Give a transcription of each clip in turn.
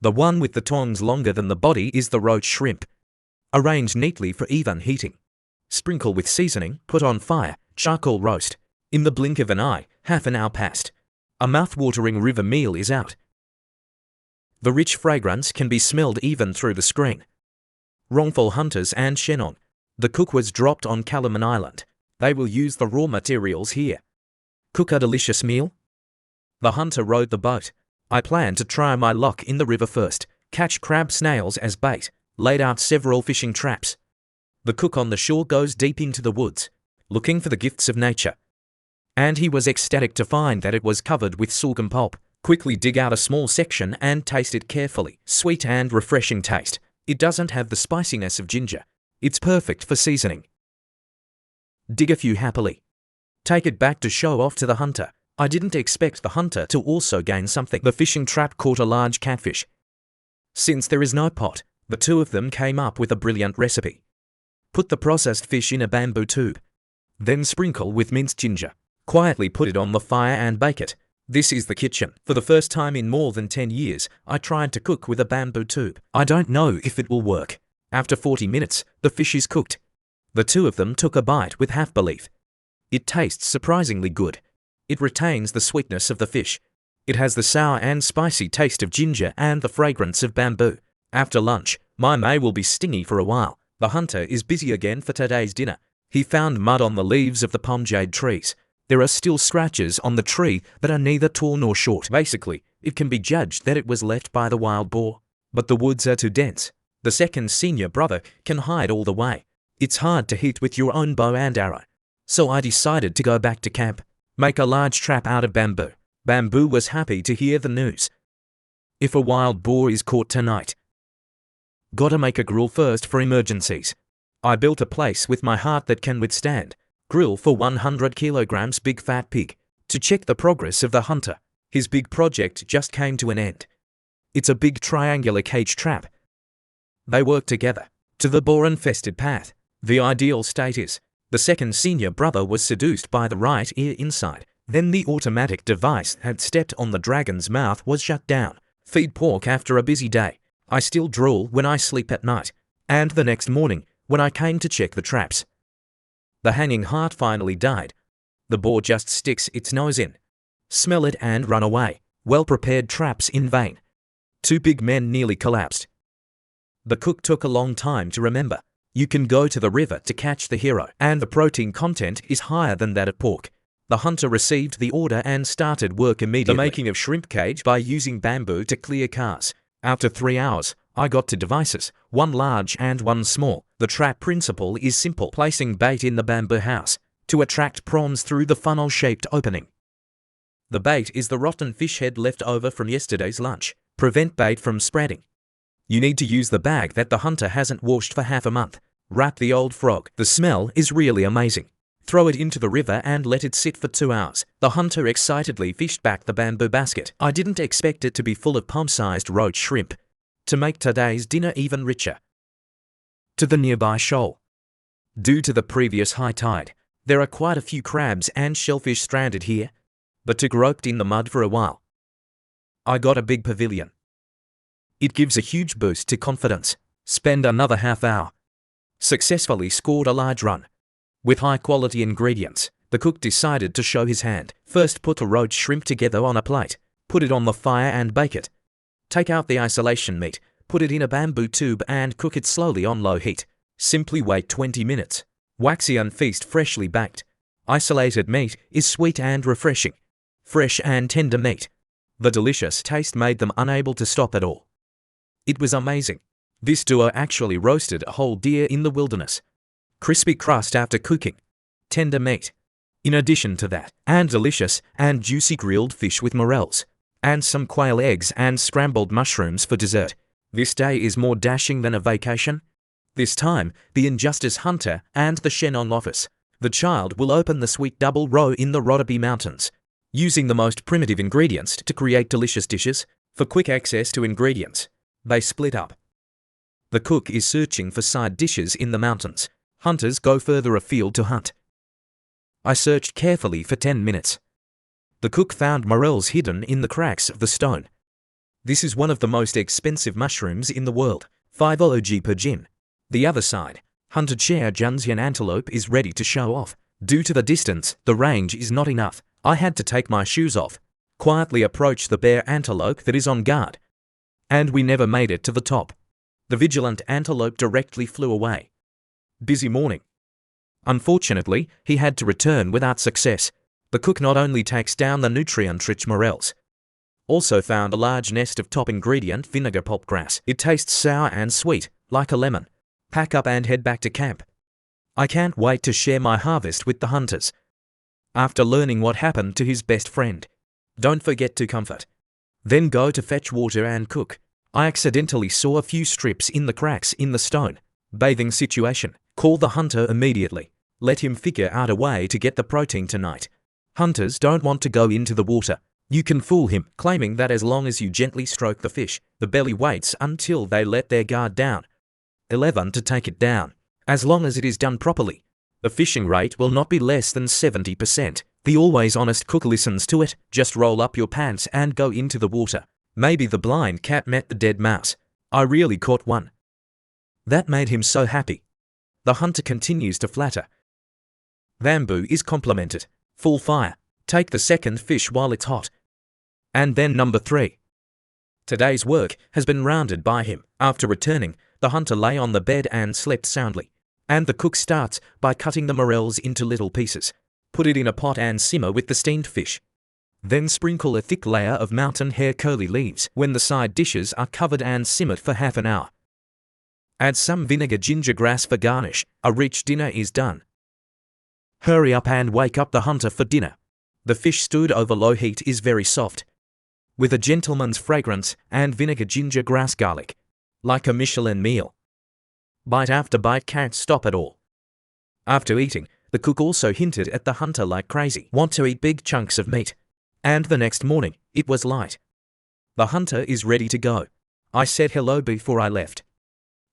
The one with the tongs longer than the body is the roach shrimp. Arrange neatly for even heating. Sprinkle with seasoning, put on fire, charcoal roast. In the blink of an eye, half an hour passed. A mouth-watering river meal is out. The rich fragrance can be smelled even through the screen. Wrongful hunters and Shannon. The cook was dropped on Calaman Island. They will use the raw materials here. Cook a delicious meal. The hunter rowed the boat. I planned to try my luck in the river first, catch crab snails as bait, laid out several fishing traps. The cook on the shore goes deep into the woods, looking for the gifts of nature. And he was ecstatic to find that it was covered with sorghum pulp. Quickly dig out a small section and taste it carefully. Sweet and refreshing taste. It doesn't have the spiciness of ginger. It's perfect for seasoning. Dig a few happily. Take it back to show off to the hunter. I didn't expect the hunter to also gain something. The fishing trap caught a large catfish. Since there is no pot, the two of them came up with a brilliant recipe. Put the processed fish in a bamboo tube. Then sprinkle with minced ginger. Quietly put it on the fire and bake it. This is the kitchen. For the first time in more than 10 years, I tried to cook with a bamboo tube. I don't know if it will work. After 40 minutes, the fish is cooked. The two of them took a bite with half belief. It tastes surprisingly good. It retains the sweetness of the fish. It has the sour and spicy taste of ginger and the fragrance of bamboo. After lunch, my may will be stingy for a while. The hunter is busy again for today's dinner. He found mud on the leaves of the pomjade trees. There are still scratches on the tree that are neither tall nor short. Basically, it can be judged that it was left by the wild boar. But the woods are too dense. The second senior brother can hide all the way. It's hard to hit with your own bow and arrow. So I decided to go back to camp. Make a large trap out of bamboo. Bamboo was happy to hear the news. If a wild boar is caught tonight, gotta make a grill first for emergencies. I built a place with my heart that can withstand. Grill for 100 kilograms big fat pig. To check the progress of the hunter. His big project just came to an end. It's a big triangular cage trap. They work together. To the boar-infested path. The ideal state is, the second senior brother was seduced by the right ear inside. Then the automatic device had stepped on the dragon's mouth was shut down. Feed pork after a busy day. I still drool when I sleep at night. And the next morning, when I came to check the traps. The hanging heart finally died. The boar just sticks its nose in. Smell it and run away. Well-prepared traps in vain. Two big men nearly collapsed. The cook took a long time to remember. You can go to the river to catch the hero, and the protein content is higher than that of pork. The hunter received the order and started work immediately. The making of shrimp cage by using bamboo to clear cars. After 3 hours, I got to devices, one large and one small. The trap principle is simple. Placing bait in the bamboo house to attract prawns through the funnel-shaped opening. The bait is the rotten fish head left over from yesterday's lunch. Prevent bait from spreading. You need to use the bag that the hunter hasn't washed for half a month. Wrap the old frog. The smell is really amazing. Throw it into the river and let it sit for 2 hours. The hunter excitedly fished back the bamboo basket. I didn't expect it to be full of palm-sized roach shrimp. To make today's dinner even richer. To the nearby shoal. Due to the previous high tide, there are quite a few crabs and shellfish stranded here. But took roped in the mud for a while. I got a big pavilion. It gives a huge boost to confidence. Spend another half hour. Successfully scored a large run. With high-quality ingredients, the cook decided to show his hand. First put the roach shrimp together on a plate. Put it on the fire and bake it. Take out the isolation meat, put it in a bamboo tube and cook it slowly on low heat. Simply wait 20 minutes. Waxy and feast freshly baked. Isolated meat is sweet and refreshing. Fresh and tender meat. The delicious taste made them unable to stop at all. It was amazing. This duo actually roasted a whole deer in the wilderness. Crispy crust after cooking. Tender meat. In addition to that, and delicious and juicy grilled fish with morels. And some quail eggs and scrambled mushrooms for dessert. This day is more dashing than a vacation. This time, the Injustice Hunter and the Shannon office. The child will open the sweet double row in the Rhodope Mountains. Using the most primitive ingredients to create delicious dishes. For quick access to ingredients, they split up. The cook is searching for side dishes in the mountains. Hunters go further afield to hunt. I searched carefully for 10 minutes. The cook found morels hidden in the cracks of the stone. This is one of the most expensive mushrooms in the world, 5 OG per gin. The other side, hunted Share Junzian antelope is ready to show off. Due to the distance, the range is not enough. I had to take my shoes off, quietly approach the bear antelope that is on guard. And we never made it to the top. The vigilant antelope directly flew away. Busy morning. Unfortunately, he had to return without success. The cook not only takes down the nutrient-rich morels, also found a large nest of top ingredient vinegar pulp grass. It tastes sour and sweet, like a lemon. Pack up and head back to camp. I can't wait to share my harvest with the hunters. After learning what happened to his best friend, don't forget to comfort. Then go to fetch water and cook. I accidentally saw a few strips in the cracks in the stone. Bathing situation. Call the hunter immediately. Let him figure out a way to get the protein tonight. Hunters don't want to go into the water. You can fool him, claiming that as long as you gently stroke the fish, the belly waits until they let their guard down. 11. To take it down. As long as it is done properly, the fishing rate will not be less than 70%. The always honest cook listens to it. Just roll up your pants and go into the water. Maybe the blind cat met the dead mouse. I really caught one. That made him so happy. The hunter continues to flatter. Bamboo is complimented. Full fire. Take the second fish while it's hot. And then number 3. Today's work has been rounded by him. After returning, the hunter lay on the bed and slept soundly. And the cook starts by cutting the morels into little pieces. Put it in a pot and simmer with the steamed fish. Then sprinkle a thick layer of mountain hair curly leaves when the side dishes are covered and simmered for half an hour. Add some vinegar ginger grass for garnish. A rich dinner is done. Hurry up and wake up the hunter for dinner. The fish stewed over low heat is very soft, with a gentleman's fragrance and vinegar ginger grass garlic, like a Michelin meal. Bite after bite can't stop at all. After eating, the cook also hinted at the hunter like crazy. Want to eat big chunks of meat. And the next morning, it was light. The hunter is ready to go. I said hello before I left.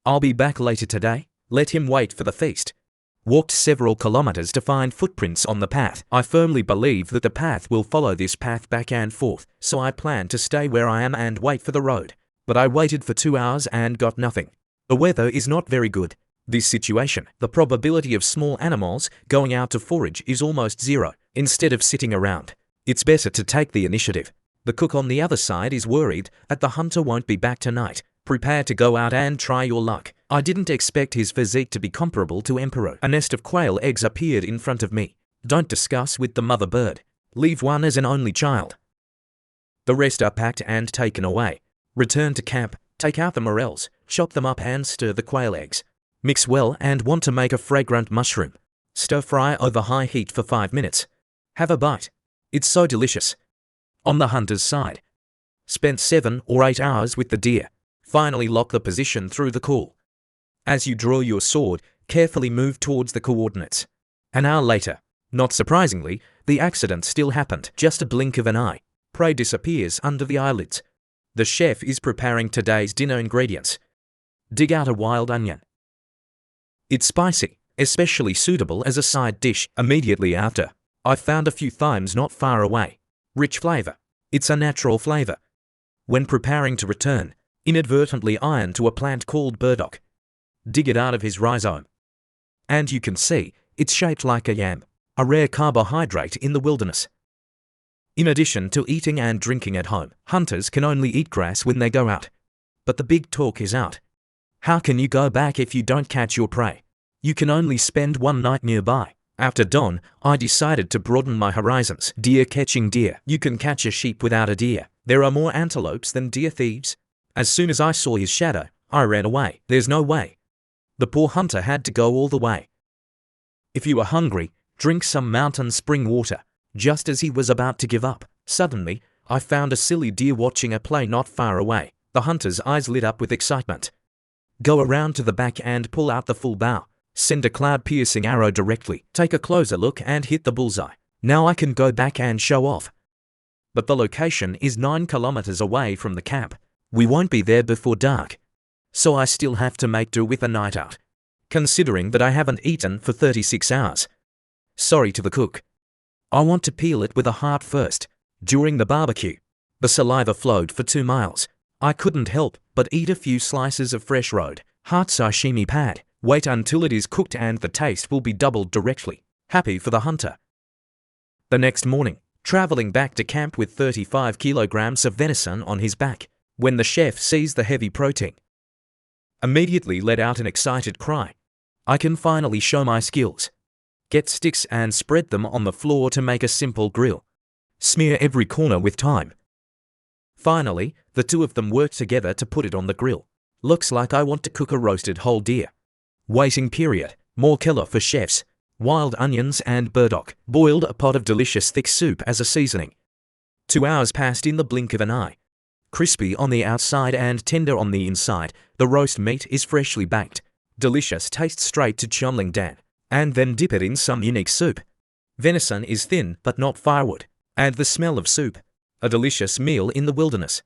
I'll be back later today. Let him wait for the feast. Walked several kilometers to find footprints on the path. I firmly believe that the path will follow this path back and forth, so I plan to stay where I am and wait for the road. But I waited for 2 hours and got nothing. The weather is not very good. This situation, the probability of small animals going out to forage is almost zero. Instead of sitting around, it's better to take the initiative. The cook on the other side is worried that the hunter won't be back tonight. Prepare to go out and try your luck. I didn't expect his physique to be comparable to Emperor. A nest of quail eggs appeared in front of me. Don't discuss with the mother bird. Leave one as an only child. The rest are packed and taken away. Return to camp, take out the morels, chop them up and stir the quail eggs. Mix well and want to make a fragrant mushroom. Stir fry over high heat for 5 minutes. Have a bite. It's so delicious. On the hunter's side. Spent 7 or 8 hours with the deer. Finally lock the position through the call. As you draw your sword, carefully move towards the coordinates. An hour later, not surprisingly, the accident still happened. Just a blink of an eye. Prey disappears under the eyelids. The chef is preparing today's dinner ingredients. Dig out a wild onion. It's spicy, especially suitable as a side dish. Immediately after, I found a few thymes not far away. Rich flavor. It's a natural flavor. When preparing to return, inadvertently iron to a plant called burdock. Dig it out of his rhizome. And you can see, it's shaped like a yam, a rare carbohydrate in the wilderness. In addition to eating and drinking at home, hunters can only eat grass when they go out. But the big talk is out. How can you go back if you don't catch your prey? You can only spend one night nearby. After dawn, I decided to broaden my horizons. Deer catching deer. You can catch a sheep without a deer. There are more antelopes than deer thieves. As soon as I saw his shadow, I ran away. There's no way. The poor hunter had to go all the way. If you are hungry, drink some mountain spring water. Just as he was about to give up, suddenly, I found a silly deer watching a play not far away. The hunter's eyes lit up with excitement. Go around to the back and pull out the full bow. Send a cloud-piercing arrow directly. Take a closer look and hit the bullseye. Now I can go back and show off. But the location is 9 kilometers away from the camp. We won't be there before dark. So I still have to make do with a night out, considering that I haven't eaten for 36 hours. Sorry to the cook. I want to peel it with a heart first. During the barbecue, the saliva flowed for 2 miles. I couldn't help but eat a few slices of fresh road heart sashimi pad. Wait until it is cooked and the taste will be doubled directly. Happy for the hunter. The next morning, traveling back to camp with 35 kilograms of venison on his back, when the chef sees the heavy protein, immediately let out an excited cry. I can finally show my skills. Get sticks and spread them on the floor to make a simple grill. Smear every corner with thyme. Finally, the two of them work together to put it on the grill. Looks like I want to cook a roasted whole deer. Waiting period. More killer for chefs. Wild onions and burdock. Boiled a pot of delicious thick soup as a seasoning. 2 hours passed in the blink of an eye. Crispy on the outside and tender on the inside, the roast meat is freshly baked. Delicious taste straight to Chomling Dan. And then dip it in some unique soup. Venison is thin but not firewood. And the smell of soup. A delicious meal in the wilderness.